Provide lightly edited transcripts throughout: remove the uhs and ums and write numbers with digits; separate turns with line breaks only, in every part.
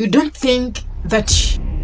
You don't think that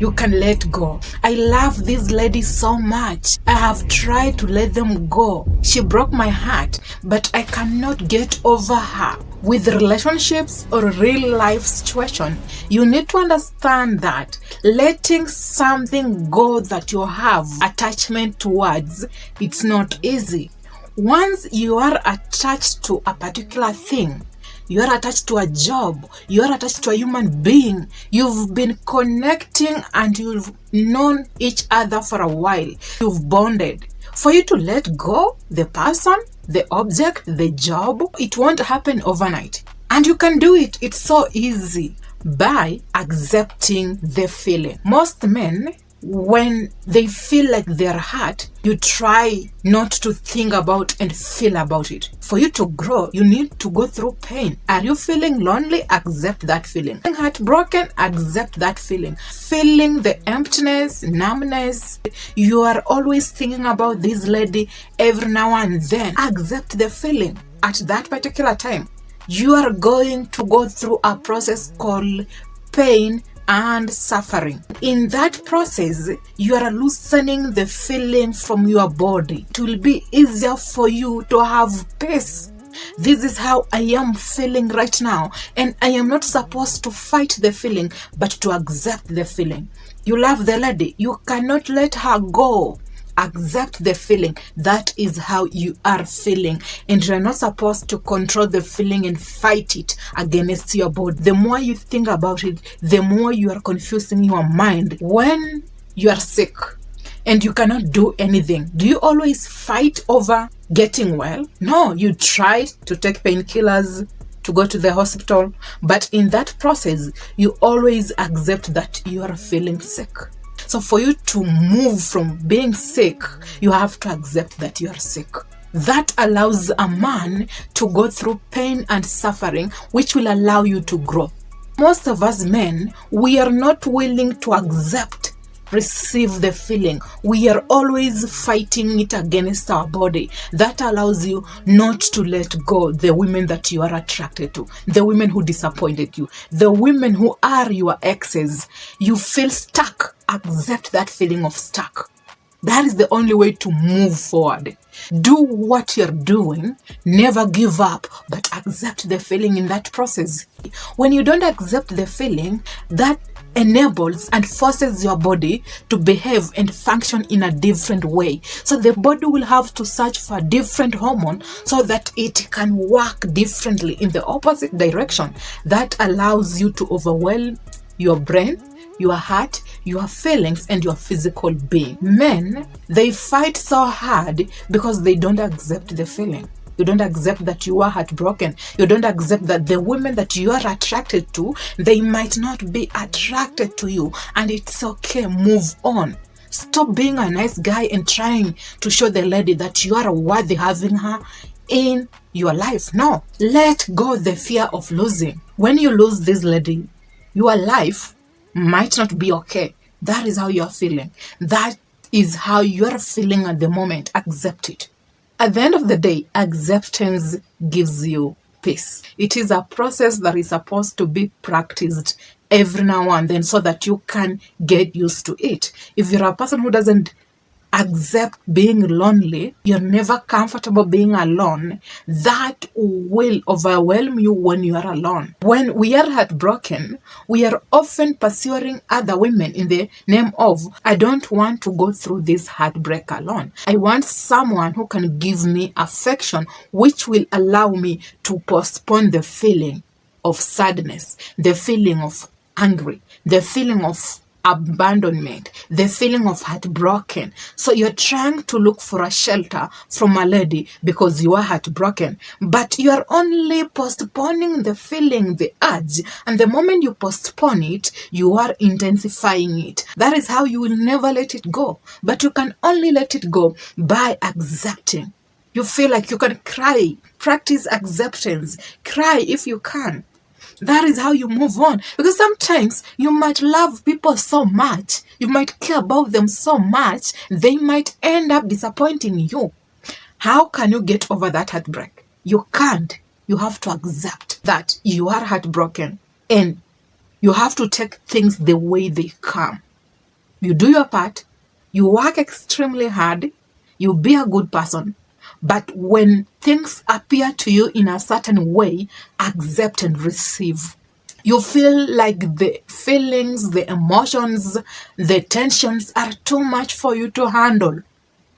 you can let go. I love this lady so much. I have tried to let them go. She broke my heart, but I cannot get over her. With relationships or real life situation, you need to understand that letting something go that you have attachment towards, it's not easy. Once you are attached to a particular thing, you are attached to a job, you are attached to a human being, you've been connecting and you've known each other for a while, you've bonded. For you to let go the person, the object, the job, it won't happen overnight. And you can do it. It's so easy by accepting the feeling. Most men, when they feel like they're hurt, you try not to think about and feel about it. For you to grow, you need to go through pain. Are you feeling lonely? Accept that feeling. Heartbroken? Accept that feeling. Feeling the emptiness, numbness. You are always thinking about this lady every now and then. Accept the feeling. At that particular time, you are going to go through a process called pain and suffering. In that process, you are loosening the feeling from your body. It will be easier for you to have peace. This is how I am feeling right now, and I am not supposed to fight the feeling, but to accept the feeling. You love the lady, you cannot let her go. Accept the feeling. That is how you are feeling, and you are not supposed to control the feeling and fight it against your body. The more you think about it, the more you are confusing your mind. When you are sick and you cannot do anything, do you always fight over getting well? No, you try to take painkillers, to go to the hospital, but in that process you always accept that you are feeling sick. So for you to move from being sick, you have to accept that you are sick. That allows a man to go through pain and suffering, which will allow you to grow. Most of us men, we are not willing to receive the feeling. We are always fighting it against our body. That allows you not to let go the women that you are attracted to, the women who disappointed you, the women who are your exes. You feel stuck. Accept that feeling of stuck. That is the only way to move forward. Do what you're doing, never give up, but accept the feeling in that process. When you don't accept the feeling, that enables and forces your body to behave and function in a different way. So the body will have to search for a different hormone so that it can work differently in the opposite direction. That allows you to overwhelm your brain, your heart, your feelings, and your physical being. Men, they fight so hard because they don't accept the feeling. You don't accept that you are heartbroken. You don't accept that the women that you are attracted to, they might not be attracted to you. And it's okay, move on. Stop being a nice guy and trying to show the lady that you are worthy having her in your life. No, let go the fear of losing. When you lose this lady, your life might not be okay. That is how you are feeling. That is how you are feeling at the moment. Accept it. At the end of the day, acceptance gives you peace. It is a process that is supposed to be practiced every now and then so that you can get used to it. If you're a person who doesn't accept being lonely, you're never comfortable being alone, that will overwhelm you when you are alone. When we are heartbroken, we are often pursuing other women in the name of, I don't want to go through this heartbreak alone. I want someone who can give me affection, which will allow me to postpone the feeling of sadness, the feeling of angry, the feeling of abandonment, the feeling of heartbroken. So you're trying to look for a shelter from a lady because you are heartbroken, but you are only postponing the feeling, the urge, and the moment you postpone it, you are intensifying it. That is how you will never let it go, but you can only let it go by accepting. You feel like you can cry, practice acceptance, cry if you can. That is how you move on. Because sometimes you might love people so much, you might care about them so much, they might end up disappointing you. How can you get over that heartbreak? You can't. You have to accept that you are heartbroken and You have to take things the way they come. You do your part, you work extremely hard, you be a good person, but when things appear to you in a certain way, accept and receive. You feel like the feelings, the emotions, the tensions are too much for you to handle.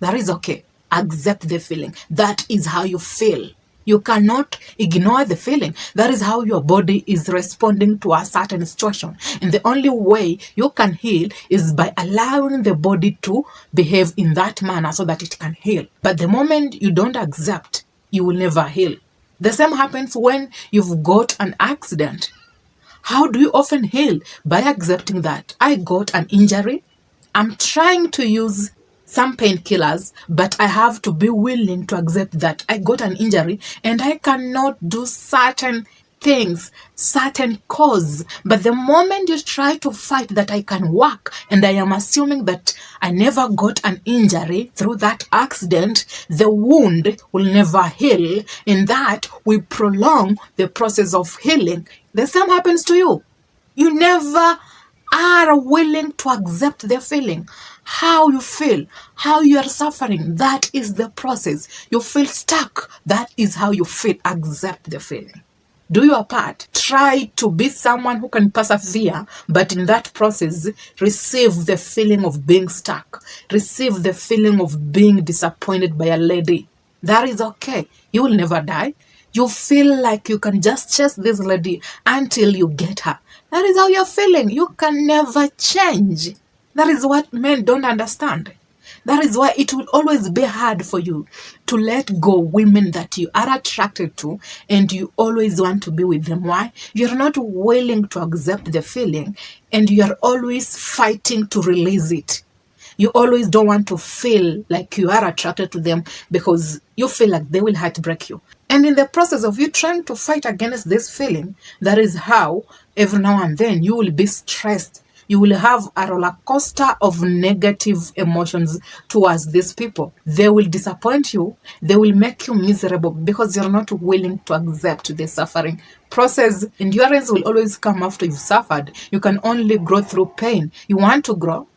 That is okay. Accept the feeling. That is how you feel. You cannot ignore the feeling. That is how your body is responding to a certain situation. And the only way you can heal is by allowing the body to behave in that manner so that it can heal. But the moment you don't accept, you will never heal. The same happens when you've got an accident. How do you often heal? By accepting that I got an injury. I'm trying to use some painkillers, but I have to be willing to accept that I got an injury and I cannot do certain things, certain cause. But the moment you try to fight that I can work, and I am assuming that I never got an injury through that accident, the wound will never heal, and that will prolong the process of healing. The same happens to you. You never are willing to accept the feeling. How you feel, how you are suffering, that is the process. You feel stuck, that is how you feel. Accept the feeling. Do your part. Try to be someone who can persevere, but in that process, receive the feeling of being stuck. Receive the feeling of being disappointed by a lady. That is okay. You will never die. You feel like you can just chase this lady until you get her. That is how you're feeling. You can never change. That is what men don't understand. That is why it will always be hard for you to let go women that you are attracted to and you always want to be with them. Why? You're not willing to accept the feeling and you're always fighting to release it. You always don't want to feel like you are attracted to them because you feel like they will heartbreak you. And in the process of you trying to fight against this feeling, that is how every now and then you will be stressed. You will have a roller coaster of negative emotions towards these people. They will disappoint you. They will make you miserable because you're not willing to accept the suffering process. Endurance will always come after you've suffered. You can only grow through pain. You want to grow,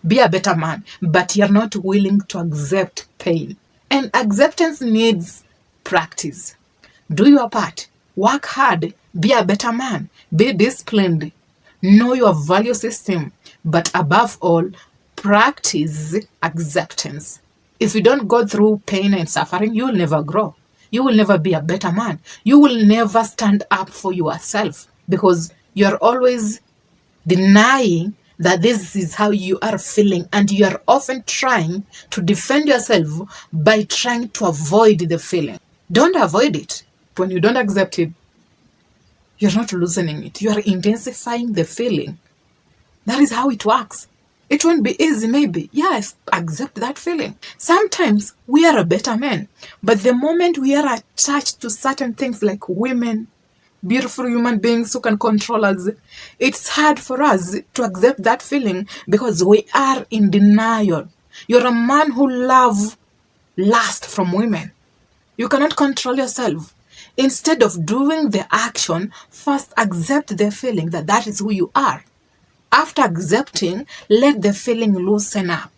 be a better man, but you're not willing to accept pain. And acceptance needs practice. Do your part. Work hard. Be a better man. Be disciplined. Know your value system, but above all, practice acceptance. If you don't go through pain and suffering, you will never grow. You will never be a better man. You will never stand up for yourself because you're always denying that this is how you are feeling, and you are often trying to defend yourself by trying to avoid the feeling. Don't avoid it. When you don't accept it, you're not loosening it. You are intensifying the feeling. That is how it works. It won't be easy, maybe. Yes, accept that feeling. Sometimes we are a better man, but the moment we are attached to certain things like women, beautiful human beings who can control us, it's hard for us to accept that feeling because we are in denial. You're a man who loves lust from women. You cannot control yourself. Instead of doing the action, first accept the feeling that that is who you are. After accepting, let the feeling loosen up.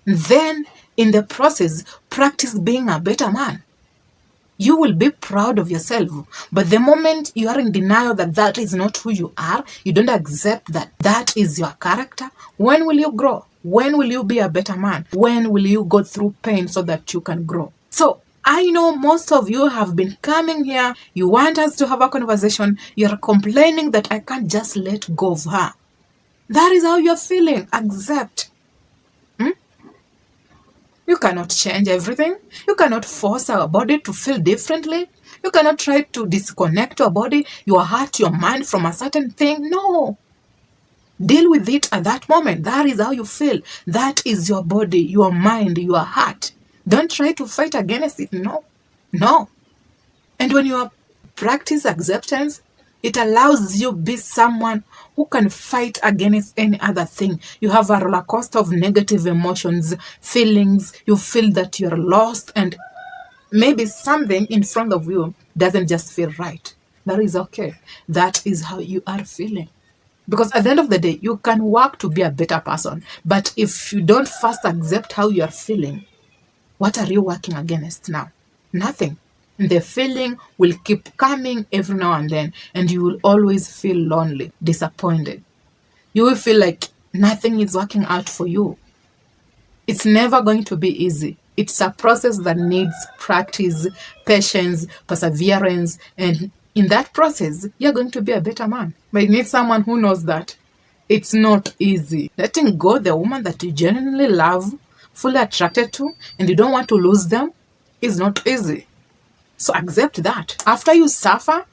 Then, in the process, practice being a better man. You will be proud of yourself. But the moment you are in denial that that is not who you are, you don't accept that that is your character, when will you grow? When will you be a better man? When will you go through pain so that you can grow? So, I know most of you have been coming here. You want us to have a conversation. You're complaining that I can't just let go of her. That is how you're feeling. Accept. You cannot change everything. You cannot force our body to feel differently. You cannot try to disconnect your body, your heart, your mind from a certain thing. No. Deal with it at that moment. That is how you feel. That is your body, your mind, your heart. Don't try to fight against it. No. No. And when you practice acceptance, it allows you to be someone who can fight against any other thing. You have a roller coaster of negative emotions, feelings. You feel that you're lost and maybe something in front of you doesn't just feel right. That is okay. That is how you are feeling. Because at the end of the day, you can work to be a better person. But if you don't first accept how you are feeling, what are you working against now? Nothing. And the feeling will keep coming every now and then, and you will always feel lonely, disappointed. You will feel like nothing is working out for you. It's never going to be easy. It's a process that needs practice, patience, perseverance, and in that process, you're going to be a better man. But you need someone who knows that it's not easy. Letting go the woman that you genuinely love, fully attracted to, and you don't want to lose them is not easy. So accept that. After you suffer,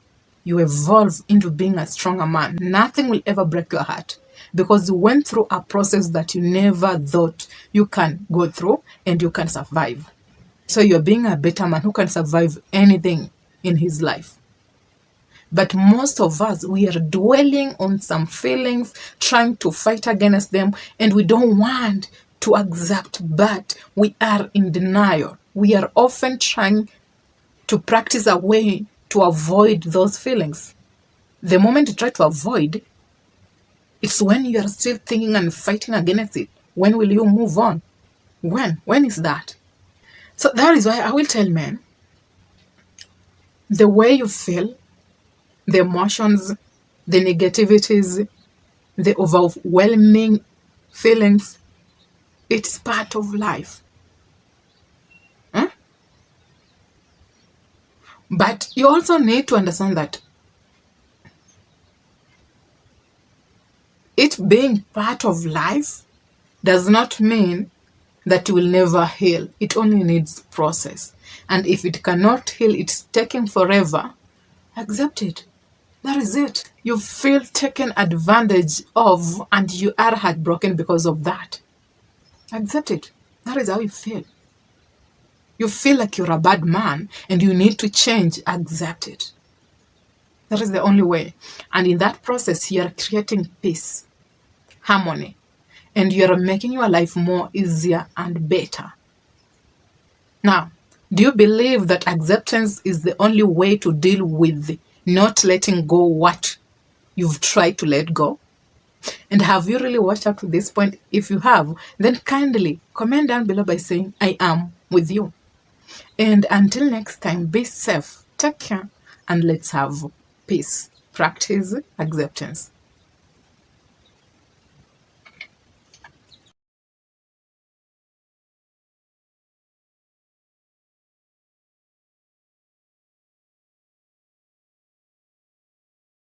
you evolve into being a stronger man. Nothing will ever break your heart because you went through a process that you never thought you can go through and you can survive. So you're being a better man who can survive anything in his life. But most of us, we are dwelling on some feelings, trying to fight against them, and we don't want to accept, but we are in denial. We are often trying to practice a way to avoid those feelings. The moment you try to avoid, it's when you are still thinking and fighting against it. When will you move on? When? When is that? So that is why I will tell men, the way you feel, the emotions, the negativities, the overwhelming feelings, it's part of life. But you also need to understand that it being part of life does not mean that you will never heal. It only needs process. And if it cannot heal, it's taking forever, accept it. That is it. You feel taken advantage of and you are heartbroken because of that. Accept it. That is how you feel. You feel like you're a bad man and you need to change. Accept it. That is the only way. And in that process, you are creating peace, harmony, and you are making your life more easier and better. Now, do you believe that acceptance is the only way to deal with not letting go what you've tried to let go? And have you really watched up to this point? If you have, then kindly comment down below by saying, I am with you. And until next time, be safe, take care, and let's have peace. Practice acceptance.